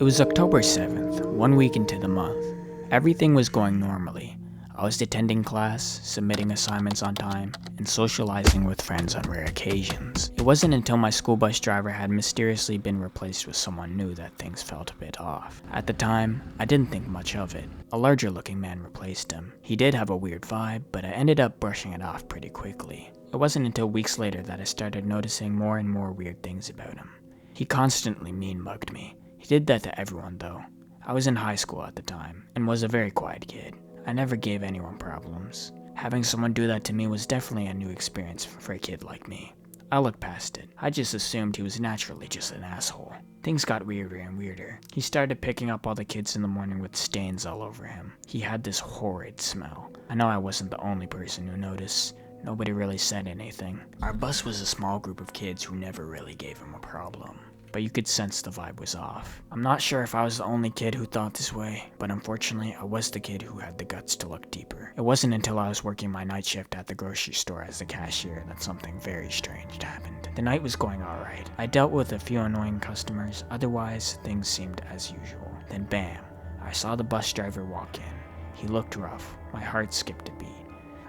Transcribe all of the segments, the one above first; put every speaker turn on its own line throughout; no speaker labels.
It was October 7th, 1 week into the month. Everything was going normally. I was attending class, submitting assignments on time, and socializing with friends on rare occasions. It wasn't until my school bus driver had mysteriously been replaced with someone new that things felt a bit off. At the time, I didn't think much of it. A larger looking man replaced him. He did have a weird vibe, but I ended up brushing it off pretty quickly. It wasn't until weeks later that I started noticing more and more weird things about him. He constantly mean-mugged me. He did that to everyone though. I was in high school at the time, and was a very quiet kid. I never gave anyone problems. Having someone do that to me was definitely a new experience for a kid like me. I looked past it. I just assumed he was naturally just an asshole. Things got weirder and weirder. He started picking up all the kids in the morning with stains all over him. He had this horrid smell. I know I wasn't the only person who noticed. Nobody really said anything. Our bus was a small group of kids who never really gave him a problem, but you could sense the vibe was off. I'm not sure if I was the only kid who thought this way, but unfortunately I was the kid who had the guts to look deeper. It wasn't until I was working my night shift at the grocery store as the cashier that something very strange happened. The night was going alright. I dealt with a few annoying customers, otherwise things seemed as usual. Then bam, I saw the bus driver walk in. He looked rough. My heart skipped a beat.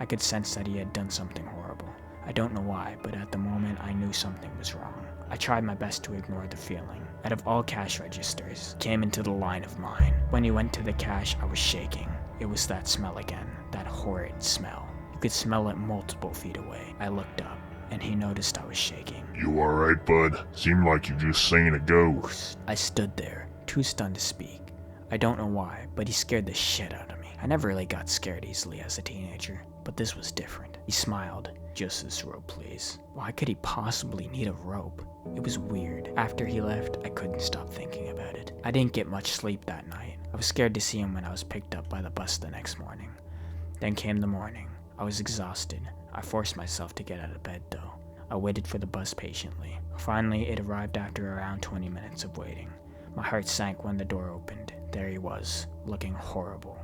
I could sense that he had done something horrible. I don't know why, but at the moment I knew something was wrong. I tried my best to ignore the feeling. Out of all cash registers, came into the line of mine. When he went to the cash, I was shaking. It was that smell again, that horrid smell. You could smell it multiple feet away. I looked up, and he noticed I was shaking.
You alright, bud? Seemed like you just seen a ghost.
I stood there, too stunned to speak. I don't know why, but he scared the shit out of me. I never really got scared easily as a teenager, but this was different. He smiled. Just this rope, please. Why could he possibly need a rope? It was weird. After he left, I couldn't stop thinking about it. I didn't get much sleep that night. I was scared to see him when I was picked up by the bus the next morning. Then came the morning. I was exhausted. I forced myself to get out of bed though. I waited for the bus patiently. Finally, it arrived after around 20 minutes of waiting. My heart sank when the door opened. There he was, looking horrible.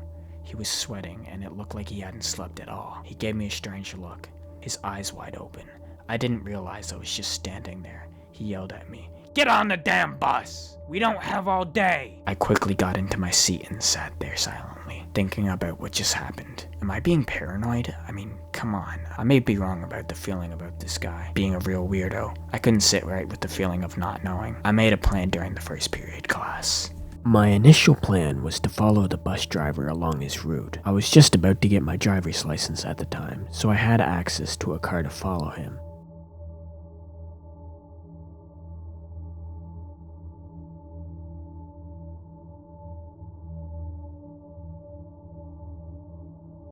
He was sweating and it looked like he hadn't slept at all. He gave me a strange look, his eyes wide open. I didn't realize I was just standing there. He yelled at me, "Get on the damn bus! We don't have all day!" I quickly got into my seat and sat there silently, thinking about what just happened. Am I being paranoid? I mean, come on. I may be wrong about the feeling about this guy being a real weirdo. I couldn't sit right with the feeling of not knowing. I made a plan during the first period class. My initial plan was to follow the bus driver along his route. I was just about to get my driver's license at the time, so I had access to a car to follow him.